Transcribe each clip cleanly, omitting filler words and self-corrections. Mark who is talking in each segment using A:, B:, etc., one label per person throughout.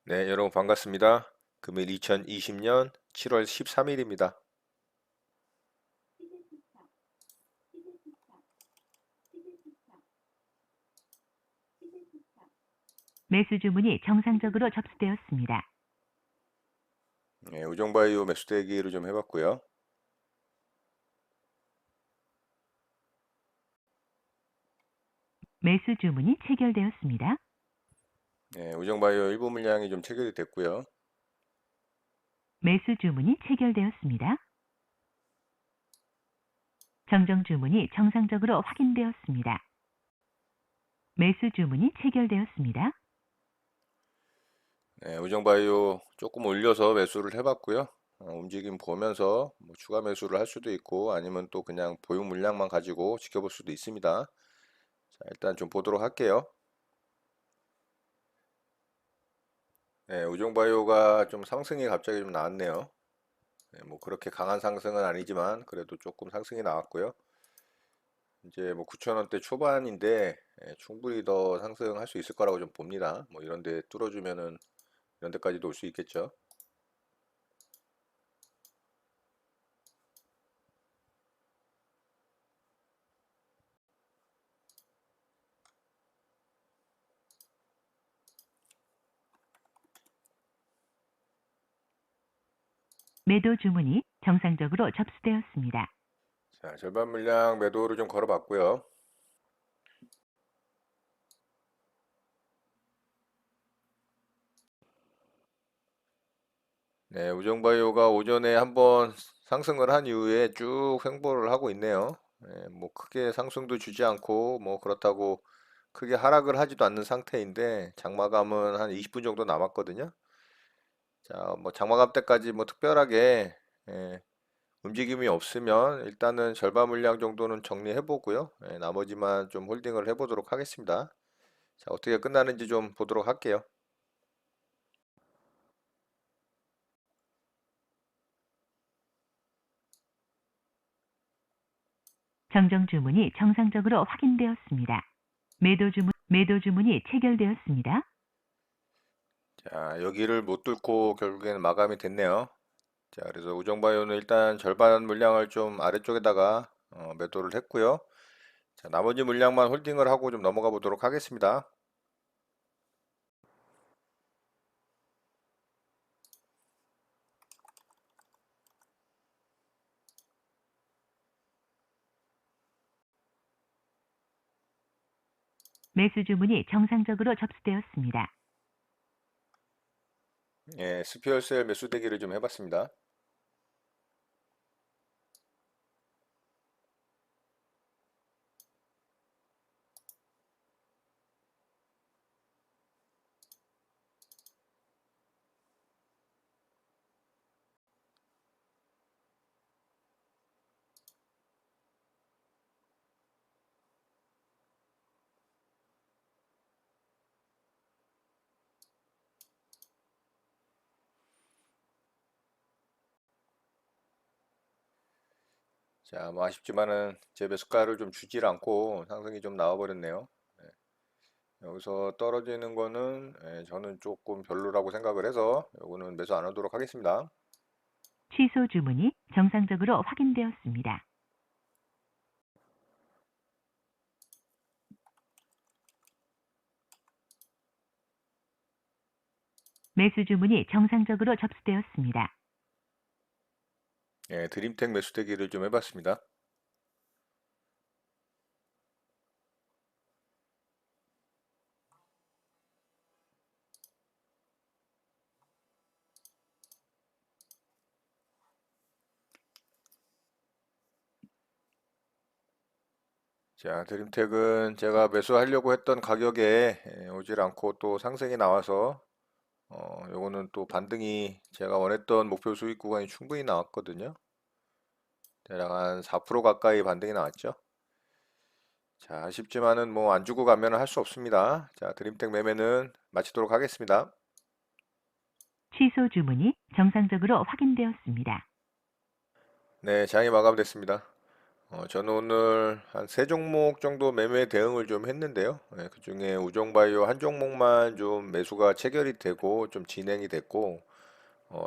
A: 네, 여러분 반갑습니다. 금일 2020년 7월 13일입니다.
B: 매수 주문이 정상적으로 접수되었습니다.
A: 네, 우정바이오 매수대기를 좀 해봤고요.
B: 매수 주문이 체결되었습니다.
A: 네, 우정바이오 일부 물량이 좀 체결이 됐고요.
B: 매수 주문이 체결되었습니다. 정정 주문이 정상적으로 확인되었습니다. 매수 주문이 체결되었습니다.
A: 네, 우정바이오 조금 올려서 매수를 해봤고요. 움직임 보면서 뭐 추가 매수를 할 수도 있고 아니면 또 그냥 보유 물량만 가지고 지켜볼 수도 있습니다. 자, 일단 좀 보도록 할게요. 네, 우정바이오가 좀 상승이 갑자기 좀 나왔네요. 네, 뭐 그렇게 강한 상승은 아니지만 그래도 조금 상승이 나왔고요. 이제 뭐 9,000원대 초반인데 충분히 더 상승할 수 있을 거라고 좀 봅니다. 뭐 이런 데 뚫어주면은 이런 데까지도 올 수 있겠죠.
B: 매도 주문이 정상적으로 접수되었습니다.
A: 자, 절반 물량 매도를 좀 걸어봤고요. 네, 우정바이오가 오전에 한번 상승을 한 이후에 쭉 횡보를 하고 있네요. 뭐 크게 상승도 주지 않고 뭐 그렇다고 크게 하락을 하지도 않는 상태인데 장마감은 한 20분 정도 남았거든요. 자, 뭐 장마감 때까지 뭐 특별하게 예, 움직임이 없으면 일단은 절반 물량 정도는 정리해 보고요. 나머지만 좀 홀딩을 해 보도록 하겠습니다. 자, 어떻게 끝나는지 좀 보도록 할게요.
B: 정정 주문이 정상적으로 확인되었습니다. 매도 주문이 체결되었습니다.
A: 자, 여기를 못 뚫고 결국에는 마감이 됐네요. 자, 그래서 우정바이오는 일단 절반 물량을 좀 아래쪽에다가 매도를 했고요. 자, 나머지 물량만 홀딩을 하고 좀 넘어가 보도록 하겠습니다.
B: 매수 주문이 정상적으로 접수되었습니다.
A: 예, 스피어셀 매수 대기를 좀 해봤습니다. 자, 뭐 아쉽지만은 제 매수가를 좀 주질 않고 상승이 좀 나와버렸네요. 여기서 떨어지는 거는 저는 조금 별로라고 생각을 해서 요거는 매수 안 하도록 하겠습니다.
B: 취소 주문이 정상적으로 확인되었습니다. 매수 주문이 정상적으로 접수되었습니다.
A: 예, 드림텍 매수 대기를 좀 해봤습니다. 자, 드림텍은 제가 매수하려고 했던 가격에 오질 않고 또 상승이 나와서 요거는 또 반등이 제가 원했던 목표 수익 구간이 충분히 나왔거든요. 대략 한 4% 가까이 반등이 나왔죠. 자, 아쉽지만은 뭐 안 주고 가면 할 수 없습니다. 자, 드림텍 매매는 마치도록 하겠습니다.
B: 취소 주문이 정상적으로 확인되었습니다.
A: 네, 장이 마감됐습니다. 저는 오늘 한 세 종목 정도 매매 대응을 좀 했는데요. 그중에 우종바이오 한 종목만 좀 매수가 체결이 되고 좀 진행이 됐고,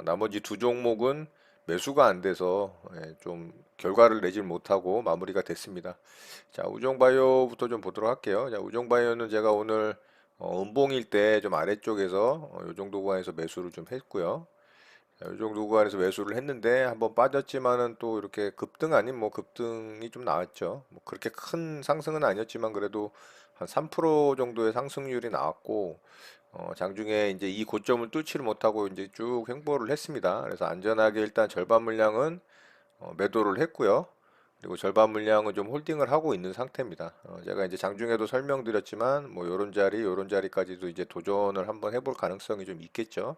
A: 나머지 두 종목은 매수가 안 돼서 좀 결과를 내질 못하고 마무리가 됐습니다. 자, 우종바이오부터 좀 보도록 할게요. 자, 우종바이오는 제가 오늘 음봉일 때 좀 아래쪽에서 이 정도 구간에서 매수를 좀 했고요. 이 정도 구간에서 매수를 했는데 한번 빠졌지만은 또 이렇게 급등 아닌 뭐 급등이 좀 나왔죠. 뭐 그렇게 큰 상승은 아니었지만 그래도 한 3% 정도의 상승률이 나왔고, 장중에 이제 이 고점을 뚫지를 못하고 이제 쭉 횡보를 했습니다. 그래서 안전하게 일단 절반 물량은 매도를 했고요. 그리고 절반 물량은 좀 홀딩을 하고 있는 상태입니다. 제가 이제 장중에도 설명드렸지만 뭐 요런 자리까지도 이제 도전을 한번 해볼 가능성이 좀 있겠죠.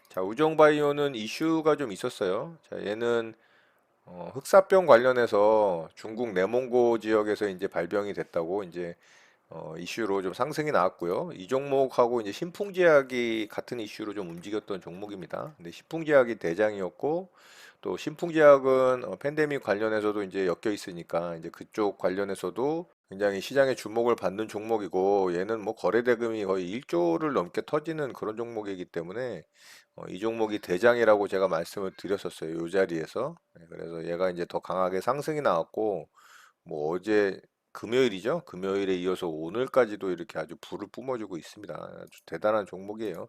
A: 자, 우정바이오는 이슈가 좀 있었어요. 자, 얘는 흑사병 관련해서 중국 내몽고 지역에서 이제 발병이 됐다고 이제 이슈로 좀 상승이 나왔고요. 이 종목하고 이제 신풍제약이 같은 이슈로 좀 움직였던 종목입니다. 근데 신풍제약이 대장이었고 또 신풍제약은 팬데믹 관련해서도 이제 엮여 있으니까 이제 그쪽 관련해서도 굉장히 시장의 주목을 받는 종목이고 얘는 뭐 거래 대금이 거의 1조를 넘게 터지는 그런 종목이기 때문에 이 종목이 대장이라고 제가 말씀을 드렸었어요. 이 자리에서. 그래서 얘가 이제 더 강하게 상승이 나왔고 뭐 어제 금요일이죠. 금요일에 이어서 오늘까지도 이렇게 아주 불을 뿜어주고 있습니다. 아주 대단한 종목이에요.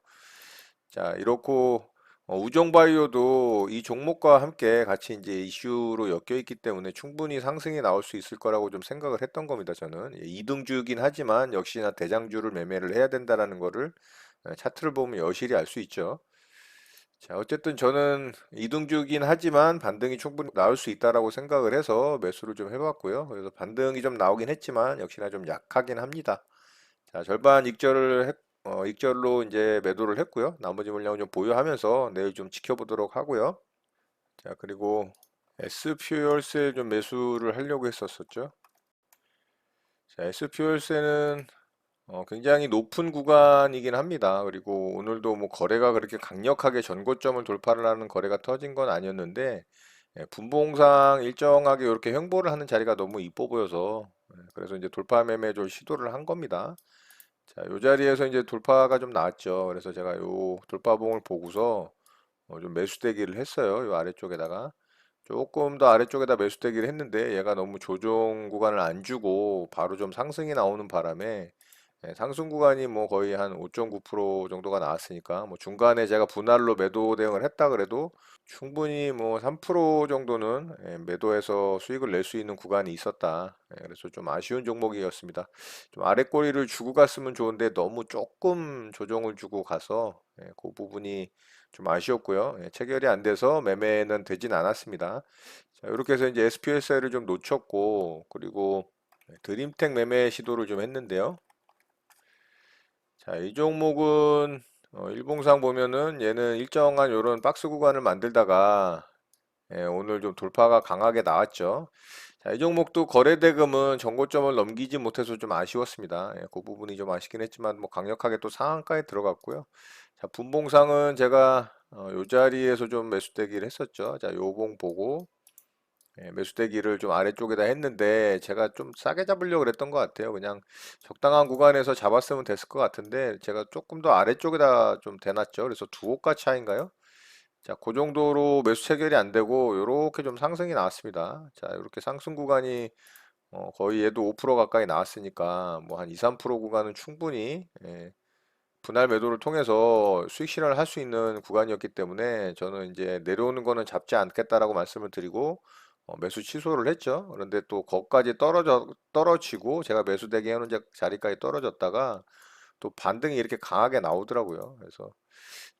A: 자, 이렇고 우정바이오도 이 종목과 함께 같이 이제 이슈로 엮여 있기 때문에 충분히 상승이 나올 수 있을 거라고 좀 생각을 했던 겁니다. 저는 2등주이긴 하지만 역시나 대장주를 매매를 해야 된다라는 거를 차트를 보면 여실히 알 수 있죠. 자, 어쨌든 저는 이등주긴 하지만 반등이 충분히 나올 수 있다라고 생각을 해서 매수를 좀 해봤고요. 그래서 반등이 좀 나오긴 했지만 역시나 좀 약하긴 합니다. 자, 절반 익절로 이제 매도를 했고요. 나머지 물량은 좀 보유하면서 내일 좀 지켜보도록 하고요. 자, 그리고 S퓨얼스에 좀 매수를 하려고 했었었죠. 자, S퓨얼스는 굉장히 높은 구간이긴 합니다. 그리고 오늘도 뭐 거래가 그렇게 강력하게 전고점을 돌파를 하는 거래가 터진 건 아니었는데 분봉상 일정하게 이렇게 횡보를 하는 자리가 너무 이뻐 보여서 그래서 이제 돌파 매매 좀 시도를 한 겁니다. 자, 요 자리에서 이제 돌파가 좀 나왔죠. 그래서 제가 요 돌파봉을 보고서 좀 매수대기를 했어요. 요 아래쪽에다가. 조금 더 아래쪽에다 매수대기를 했는데 얘가 너무 조정 구간을 안 주고 바로 좀 상승이 나오는 바람에 상승 구간이 뭐 거의 한 5.9% 정도가 나왔으니까 뭐 중간에 제가 분할로 매도 대응을 했다 그래도 충분히 뭐 3% 정도는 매도해서 수익을 낼 수 있는 구간이 있었다. 그래서 좀 아쉬운 종목이었습니다. 좀 아래 꼬리를 주고 갔으면 좋은데 너무 조금 조정을 주고 가서 그 부분이 좀 아쉬웠고요. 체결이 안 돼서 매매는 되진 않았습니다. 자, 이렇게 해서 이제 SPS를 좀 놓쳤고 그리고 드림텍 매매 시도를 좀 했는데요. 자, 이 종목은 일봉상 보면은 얘는 일정한 요런 박스 구간을 만들다가 오늘 좀 돌파가 강하게 나왔죠. 자, 이 종목도 거래 대금은 전고점을 넘기지 못해서 좀 아쉬웠습니다. 그 부분이 좀 아쉽긴 했지만 뭐 강력하게 또 상한가에 들어갔고요. 자, 분봉상은 제가 요 자리에서 좀 매수대기를 했었죠. 자, 요봉 보고 매수대기를 좀 아래쪽에다 했는데 제가 좀 싸게 잡으려고 그랬던 것 같아요. 그냥 적당한 구간에서 잡았으면 됐을 것 같은데 제가 조금 더 아래쪽에다 좀 대놨죠. 그래서 두 호가 차인가요? 자, 그 정도로 매수 체결이 안 되고 요렇게 좀 상승이 나왔습니다. 자, 이렇게 상승 구간이 거의 얘도 5% 가까이 나왔으니까 뭐 한 2, 3% 구간은 충분히 분할 매도를 통해서 수익 실현을 할 수 있는 구간이었기 때문에 저는 이제 내려오는 거는 잡지 않겠다라고 말씀을 드리고 매수 취소를 했죠. 그런데 또 거기까지 떨어지고 제가 매수 대기 해놓은 자리까지 떨어졌다가 또 반등이 이렇게 강하게 나오더라고요. 그래서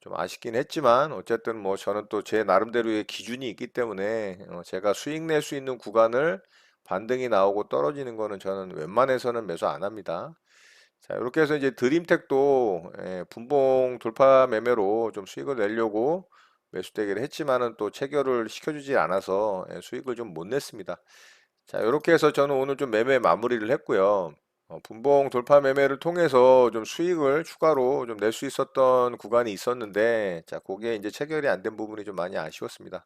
A: 좀 아쉽긴 했지만 어쨌든 뭐 저는 또 제 나름대로의 기준이 있기 때문에 제가 수익 낼 수 있는 구간을 반등이 나오고 떨어지는 거는 저는 웬만해서는 매수 안 합니다. 자, 이렇게 해서 이제 드림텍도 분봉 돌파 매매로 좀 수익을 내려고 매수대기를 했지만은 또 체결을 시켜주지 않아서 수익을 좀 못 냈습니다. 자, 이렇게 해서 저는 오늘 좀 매매 마무리를 했고요. 분봉 돌파 매매를 통해서 좀 수익을 추가로 좀 낼 수 있었던 구간이 있었는데, 자, 그게 이제 체결이 안 된 부분이 좀 많이 아쉬웠습니다.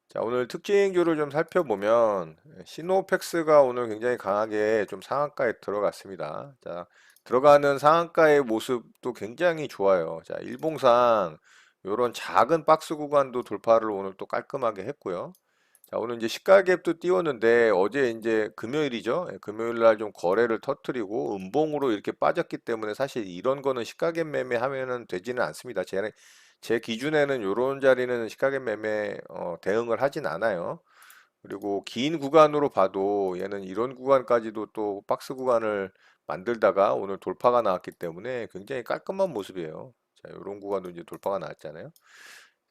A: 자, 오늘 특징주를 좀 살펴보면 시노펙스가 오늘 굉장히 강하게 좀 상한가에 들어갔습니다. 자, 들어가는 상한가의 모습도 굉장히 좋아요. 자, 일봉상 이런 작은 박스 구간도 돌파를 오늘 또 깔끔하게 했고요. 자, 오늘 이제 시가갭도 띄웠는데 어제 이제 금요일이죠. 예, 금요일 날 좀 거래를 터뜨리고 음봉으로 이렇게 빠졌기 때문에 사실 이런 거는 시가갭 매매하면은 되지는 않습니다. 제 기준에는 이런 자리는 시가겟 매매 대응을 하진 않아요. 그리고 긴 구간으로 봐도 얘는 이런 구간까지도 또 박스 구간을 만들다가 오늘 돌파가 나왔기 때문에 굉장히 깔끔한 모습이에요. 자, 이런 구간도 이제 돌파가 나왔잖아요.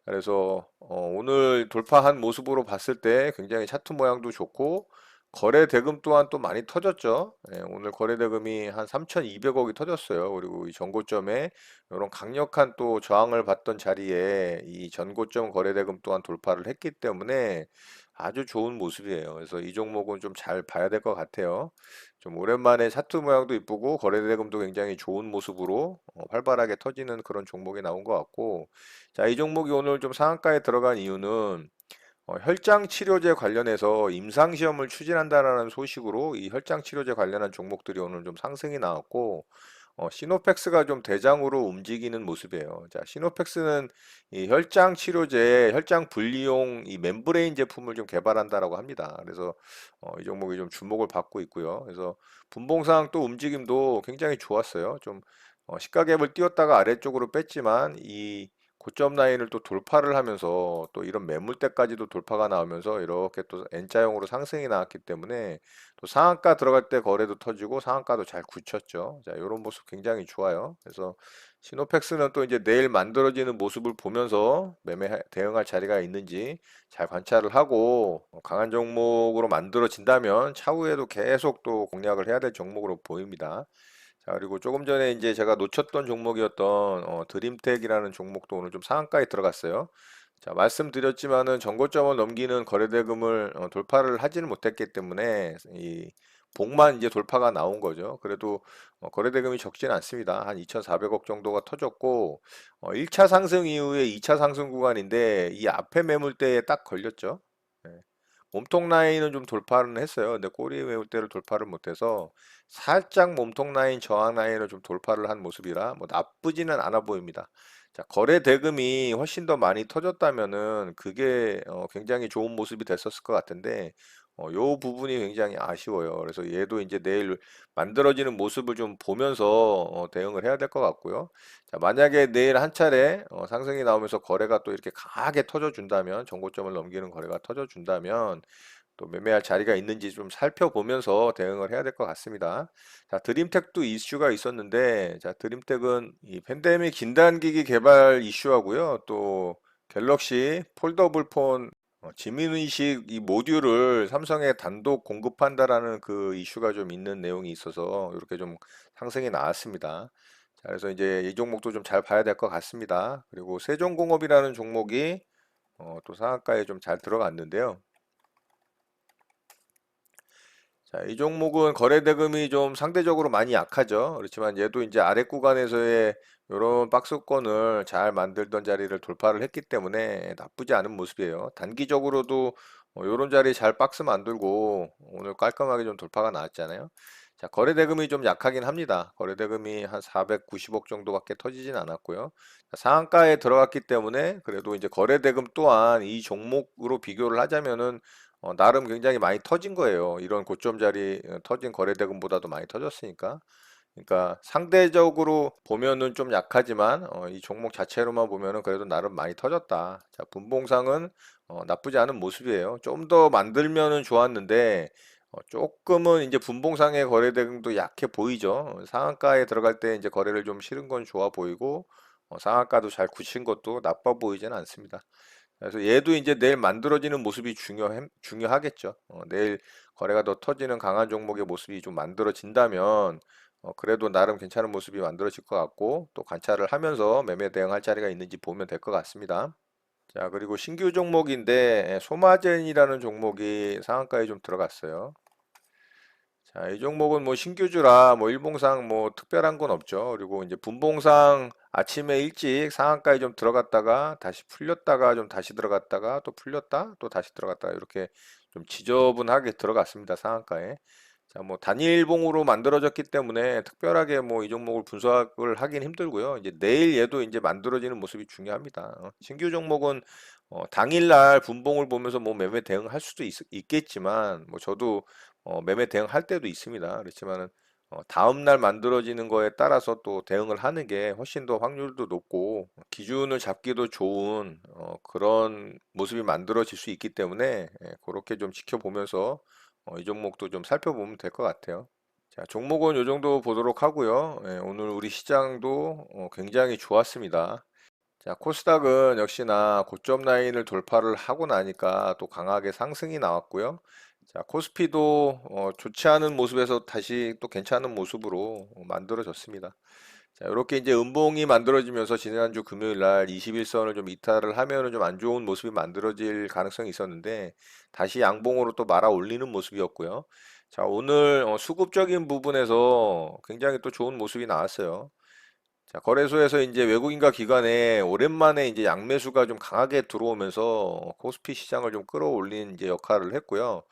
A: 그래서 오늘 돌파한 모습으로 봤을 때 굉장히 차트 모양도 좋고 거래 대금 또한 또 많이 터졌죠. 예, 오늘 거래 대금이 한 3,200억이 터졌어요. 그리고 이 전고점에 이런 강력한 또 저항을 받던 자리에 이 전고점 거래 대금 또한 돌파를 했기 때문에 아주 좋은 모습이에요. 그래서 이 종목은 좀 잘 봐야 될 것 같아요. 좀 오랜만에 차트 모양도 이쁘고 거래 대금도 굉장히 좋은 모습으로 활발하게 터지는 그런 종목이 나온 것 같고 자, 이 종목이 오늘 좀 상한가에 들어간 이유는 혈장 치료제 관련해서 임상 시험을 추진한다라는 소식으로 이 혈장 치료제 관련한 종목들이 오늘 좀 상승이 나왔고 시노펙스가 좀 대장으로 움직이는 모습이에요. 자, 시노펙스는 이 혈장 치료제, 혈장 분리용 이 멤브레인 제품을 좀 개발한다라고 합니다. 그래서 이 종목이 좀 주목을 받고 있고요. 그래서 분봉상 또 움직임도 굉장히 좋았어요. 좀 시가갭을 띄웠다가 아래쪽으로 뺐지만 이 고점 라인을 또 돌파를 하면서 또 이런 매물대까지도 돌파가 나오면서 이렇게 또 N자형으로 상승이 나왔기 때문에 또 상한가 들어갈 때 거래도 터지고 상한가도 잘 굳혔죠. 자, 이런 모습 굉장히 좋아요. 그래서 시노펙스는 또 이제 내일 만들어지는 모습을 보면서 대응할 자리가 있는지 잘 관찰을 하고 강한 종목으로 만들어진다면 차후에도 계속 또 공략을 해야 될 종목으로 보입니다. 자, 그리고 조금 전에 이제 제가 놓쳤던 종목이었던 드림텍이라는 종목도 오늘 좀 상한가에 들어갔어요. 자, 말씀드렸지만은 전고점을 넘기는 거래대금을 돌파를 하지는 못했기 때문에 이 복만 이제 돌파가 나온 거죠. 그래도 거래대금이 적지는 않습니다. 한 2,400억 정도가 터졌고 1차 상승 이후에 2차 상승 구간인데 이 앞에 매물대에 딱 걸렸죠. 예. 몸통 라인은 좀 돌파는 했어요. 근데 꼬리 매물대를 돌파를 못해서 살짝 몸통 라인 저항 라인을 좀 돌파를 한 모습이라 뭐 나쁘지는 않아 보입니다. 자, 거래 대금이 훨씬 더 많이 터졌다면은 그게 굉장히 좋은 모습이 됐었을 것 같은데 요 부분이 굉장히 아쉬워요. 그래서 얘도 이제 내일 만들어지는 모습을 좀 보면서 대응을 해야 될 것 같고요. 자, 만약에 내일 한 차례 상승이 나오면서 거래가 또 이렇게 강하게 터져준다면 정고점을 넘기는 거래가 터져준다면 또 매매할 자리가 있는지 좀 살펴보면서 대응을 해야 될 것 같습니다. 자, 드림텍도 이슈가 있었는데, 자, 드림텍은 이 팬데믹 진단기기 개발 이슈하고요. 또 갤럭시 폴더블 폰 지문인식 이 모듈을 삼성에 단독 공급한다라는 그 이슈가 좀 있는 내용이 있어서 이렇게 좀 상승이 나왔습니다. 자, 그래서 이제 이 종목도 좀 잘 봐야 될 것 같습니다. 그리고 세종공업이라는 종목이 또 상한가에 좀 잘 들어갔는데요. 자, 이 종목은 거래 대금이 좀 상대적으로 많이 약하죠. 그렇지만 얘도 이제 아래 구간에서의 이런 박스권을 잘 만들던 자리를 돌파를 했기 때문에 나쁘지 않은 모습이에요. 단기적으로도 이런 자리 잘 박스 만들고 오늘 깔끔하게 좀 돌파가 나왔잖아요. 자, 거래 대금이 좀 약하긴 합니다. 거래 대금이 한 490억 정도밖에 터지진 않았고요. 자, 상한가에 들어갔기 때문에 그래도 이제 거래 대금 또한 이 종목으로 비교를 하자면은 나름 굉장히 많이 터진 거예요. 이런 고점 자리 터진 거래대금보다도 많이 터졌으니까. 그러니까 상대적으로 보면은 좀 약하지만 이 종목 자체로만 보면은 그래도 나름 많이 터졌다. 자, 분봉상은 나쁘지 않은 모습이에요. 좀 더 만들면은 좋았는데 조금은 이제 분봉상의 거래대금도 약해 보이죠. 상한가에 들어갈 때 이제 거래를 좀 실은 건 좋아 보이고 상한가도 잘 굳힌 것도 나빠 보이지는 않습니다. 그래서 얘도 이제 내일 만들어지는 모습이 중요하겠죠. 내일 거래가 더 터지는 강한 종목의 모습이 좀 만들어진다면 그래도 나름 괜찮은 모습이 만들어질 것 같고 또 관찰을 하면서 매매 대응할 자리가 있는지 보면 될 것 같습니다. 자, 그리고 신규 종목인데 소마젠이라는 종목이 상한가에 좀 들어갔어요. 자, 이 종목은 뭐 신규주라 뭐 일봉상 뭐 특별한 건 없죠. 그리고 이제 분봉상 아침에 일찍 상한가에 좀 들어갔다가 다시 풀렸다가 좀 다시 들어갔다가 또 풀렸다 또 다시 들어갔다가 이렇게 좀 지저분하게 들어갔습니다. 상한가에. 자, 뭐 단일봉으로 만들어졌기 때문에 특별하게 뭐 이 종목을 분석을 하긴 힘들고요. 이제 내일 얘도 이제 만들어지는 모습이 중요합니다. 신규 종목은 당일날 분봉을 보면서 뭐 매매 대응할 수도 겠지만 뭐 저도 매매 대응할 때도 있습니다. 그렇지만은 다음날 만들어지는 거에 따라서 또 대응을 하는 게 훨씬 더 확률도 높고 기준을 잡기도 좋은 그런 모습이 만들어질 수 있기 때문에 그렇게 좀 지켜보면서 이 종목도 좀 살펴보면 될 것 같아요. 자, 종목은 이 정도 보도록 하고요. 오늘 우리 시장도 굉장히 좋았습니다. 자, 코스닥은 역시나 고점 라인을 돌파를 하고 나니까 또 강하게 상승이 나왔고요. 자, 코스피도 좋지 않은 모습에서 다시 또 괜찮은 모습으로 만들어졌습니다. 자, 이렇게 이제 음봉이 만들어지면서 지난주 금요일 날 21선을 좀 이탈을 하면은 좀 안 좋은 모습이 만들어질 가능성이 있었는데 다시 양봉으로 또 말아 올리는 모습이었고요. 자, 오늘 수급적인 부분에서 굉장히 또 좋은 모습이 나왔어요. 자, 거래소에서 이제 외국인과 기관에 오랜만에 이제 양매수가 좀 강하게 들어오면서 코스피 시장을 좀 끌어올린 이제 역할을 했고요.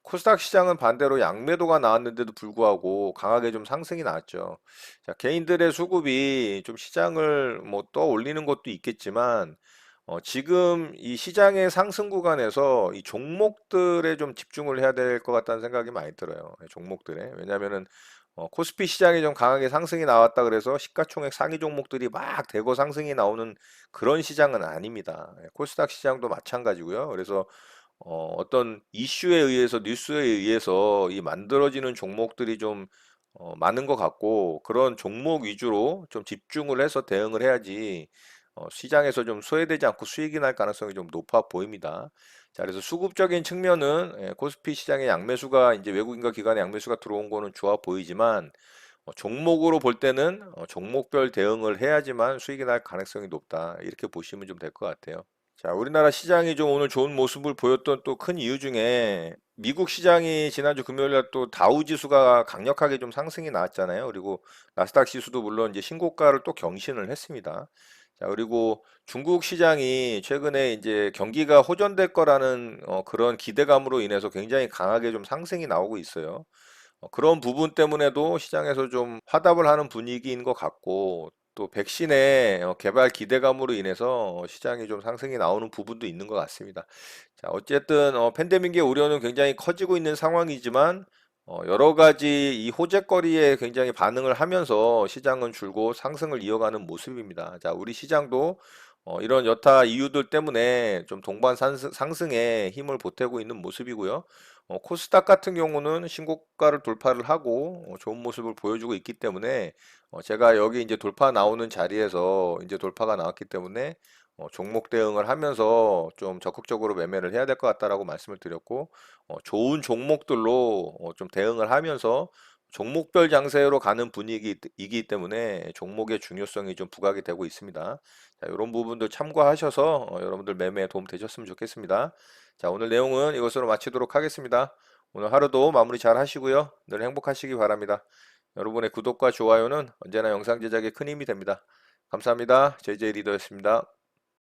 A: 코스닥 시장은 반대로 양매도가 나왔는데도 불구하고 강하게 좀 상승이 나왔죠. 자, 개인들의 수급이 좀 시장을 뭐 떠올리는 것도 있겠지만, 지금 이 시장의 상승 구간에서 이 종목들에 좀 집중을 해야 될 것 같다는 생각이 많이 들어요. 종목들에. 왜냐면은 코스피 시장이 좀 강하게 상승이 나왔다 그래서 시가총액 상위 종목들이 막 대거 상승이 나오는 그런 시장은 아닙니다. 코스닥 시장도 마찬가지고요. 그래서 어떤 이슈에 의해서 뉴스에 의해서 이 만들어지는 종목들이 좀 많은 것 같고 그런 종목 위주로 좀 집중을 해서 대응을 해야지 시장에서 좀 소외되지 않고 수익이 날 가능성이 좀 높아 보입니다. 자, 그래서 수급적인 측면은 코스피 시장의 양매수가 이제 외국인과 기관의 양매수가 들어온 거는 좋아 보이지만 종목으로 볼 때는 종목별 대응을 해야지만 수익이 날 가능성이 높다. 이렇게 보시면 좀 될 것 같아요. 자, 우리나라 시장이 좀 오늘 좋은 모습을 보였던 또 큰 이유 중에 미국 시장이 지난주 금요일 날 또 다우 지수가 강력하게 좀 상승이 나왔잖아요. 그리고 나스닥 지수도 물론 이제 신고가를 또 경신을 했습니다. 자, 그리고 중국 시장이 최근에 이제 경기가 호전될 거라는 그런 기대감으로 인해서 굉장히 강하게 좀 상승이 나오고 있어요. 그런 부분 때문에도 시장에서 좀 화답을 하는 분위기인 것 같고 또 백신의 개발 기대감으로 인해서 시장이 좀 상승이 나오는 부분도 있는 것 같습니다. 자, 어쨌든 팬데믹의 우려는 굉장히 커지고 있는 상황이지만 여러 가지 이 호재거리에 굉장히 반응을 하면서 시장은 줄곧 상승을 이어가는 모습입니다. 자, 우리 시장도 이런 여타 이유들 때문에 좀 동반 상승에 힘을 보태고 있는 모습이고요. 코스닥 같은 경우는 신고가를 돌파를 하고 좋은 모습을 보여주고 있기 때문에 제가 여기 이제 돌파 나오는 자리에서 이제 돌파가 나왔기 때문에 종목 대응을 하면서 좀 적극적으로 매매를 해야 될 것 같다라고 말씀을 드렸고 좋은 종목들로 좀 대응을 하면서 종목별 장세로 가는 분위기이기 때문에 종목의 중요성이 좀 부각이 되고 있습니다. 자, 이런 부분도 참고하셔서 여러분들 매매에 도움 되셨으면 좋겠습니다. 자, 오늘 내용은 이것으로 마치도록 하겠습니다. 오늘 하루도 마무리 잘 하시고요. 늘 행복하시기 바랍니다. 여러분의 구독과 좋아요는 언제나 영상 제작에 큰 힘이 됩니다. 감사합니다. JJ 리더였습니다.